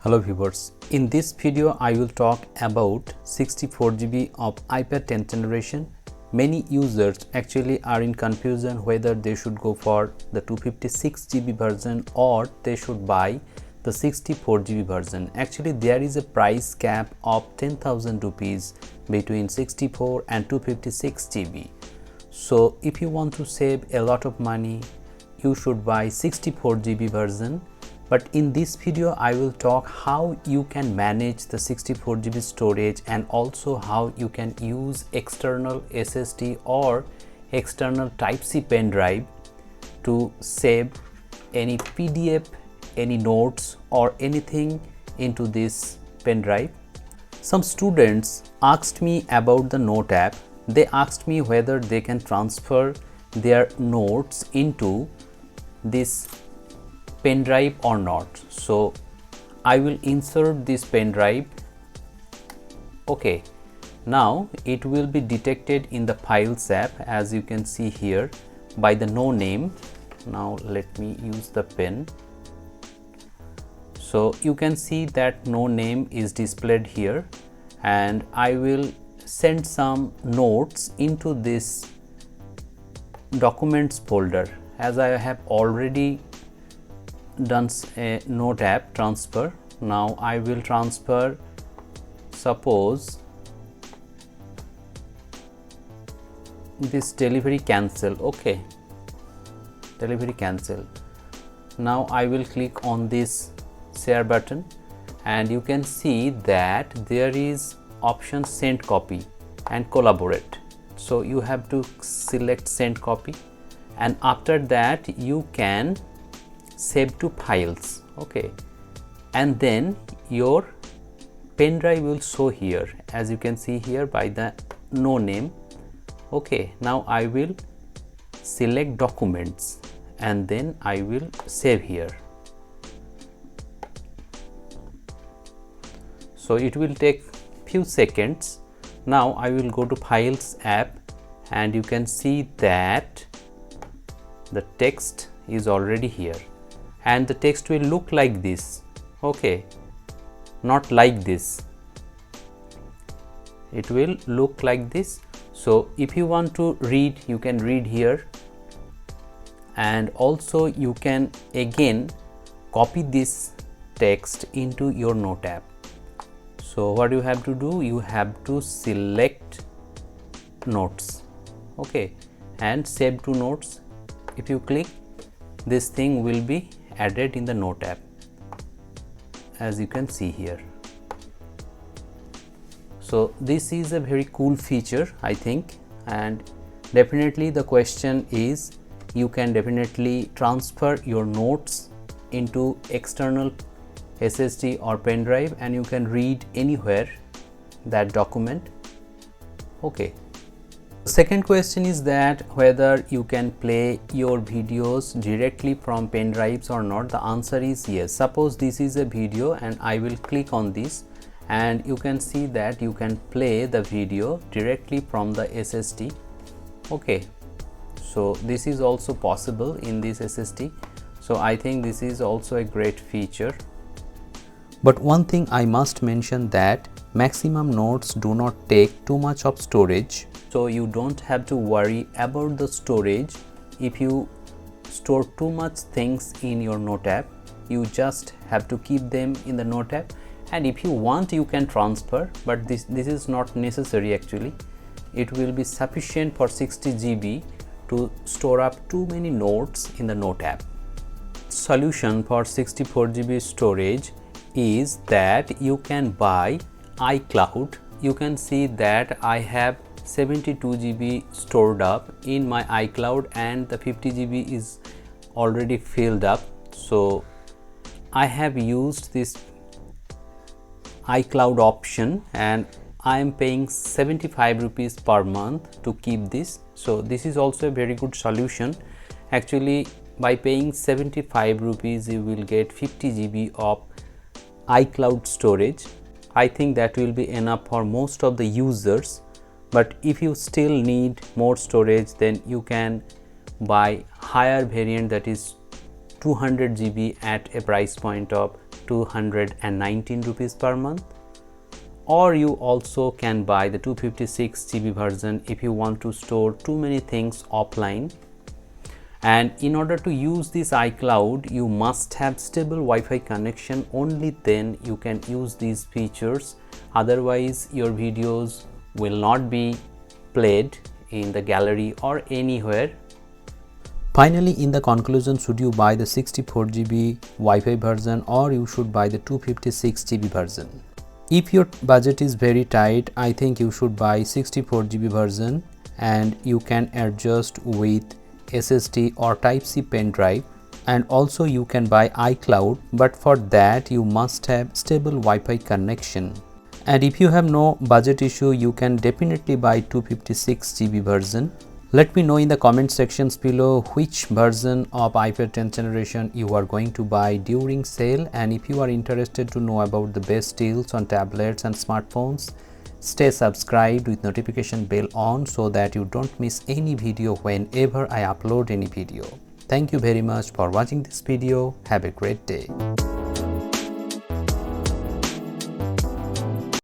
Hello viewers, in this video I will talk about 64 GB of iPad 10th generation. Many users actually are in confusion whether they should go for the 256 GB version or they should buy the 64 GB version. Actually there is a price cap of 10,000 rupees between 64 and 256 GB. So if you want to save a lot of money, you should buy 64 GB version. But in this video I will talk how you can manage the 64 GB storage and also how you can use external SSD or external Type-C pen drive to save any PDF, any notes or anything into this pen drive. Some students asked me about the Note app. They asked me whether they can transfer their notes into this pen drive or not. So I will insert this pen drive. Okay, now it will be detected in the Files app, as you can see here, by the no name. Now let me use the pen. So you can see that no name is displayed here, and I will send some notes into this documents folder. As I have already done a Note app transfer, now I will transfer, suppose, this delivery cancel. Okay, delivery cancel. Now I will click on this share button and you can see that there is option send copy and collaborate. So you have to select send copy, and after that you can save to files. Okay, and then your pen drive will show here, as you can see here, by the no name. Okay, now I will select documents and then I will save here. So it will take few seconds. Now I will go to Files app and you can see that the text is already here, and the text will look like this. Okay, not like this, it will look like this. So if you want to read, you can read here, and also you can again copy this text into your Note app. So what you have to do, you have to select notes, okay, and save to notes. If you click, this thing will be added in the Note app, as you can see here. So this is a very cool feature, I think, and definitely the question is, you can definitely transfer your notes into external SSD or pen drive and you can read anywhere that document. Okay. The second question is that whether you can play your videos directly from pen drives or not. The answer is yes. Suppose this is a video and I will click on this, and you can see that you can play the video directly from the SSD. Okay, so this is also possible in this SSD. So I think this is also a great feature. But one thing I must mention, that maximum notes do not take too much of storage. So you don't have to worry about the storage. If you store too much things in your Note app, you just have to keep them in the Note app, and if you want you can transfer, but this is not necessary actually. It will be sufficient for 60 GB to store up too many notes in the Note app. Solution for 64 GB storage is that you can buy iCloud. You can see that I have 72 GB stored up in my iCloud and the 50 GB is already filled up. So I have used this iCloud option and I am paying 75 rupees per month to keep this. So this is also a very good solution. Actually, by paying 75 rupees you will get 50 GB of iCloud storage. I think that will be enough for most of the users. But if you still need more storage, then you can buy higher variant, that is 200 GB at a price point of 219 rupees per month, or you also can buy the 256 GB version if you want to store too many things offline. And in order to use this iCloud, you must have stable Wi-Fi connection. Only then you can use these features. Otherwise, your videos will not be played in the gallery or anywhere. Finally, in the conclusion, should you buy the 64 GB Wi-Fi version or you should buy the 256 GB version? If your budget is very tight, I think you should buy 64 GB version, and you can adjust with SSD or Type-C pen drive, and also you can buy iCloud, but for that you must have stable Wi-Fi connection. And if you have no budget issue, you can definitely buy 256 GB version. Let me know in the comment sections below which version of iPad 10th generation you are going to buy during sale, and if you are interested to know about the best deals on tablets and smartphones, stay subscribed with notification bell on so that you don't miss any video whenever I upload any video. Thank you very much for watching this video. Have a great day.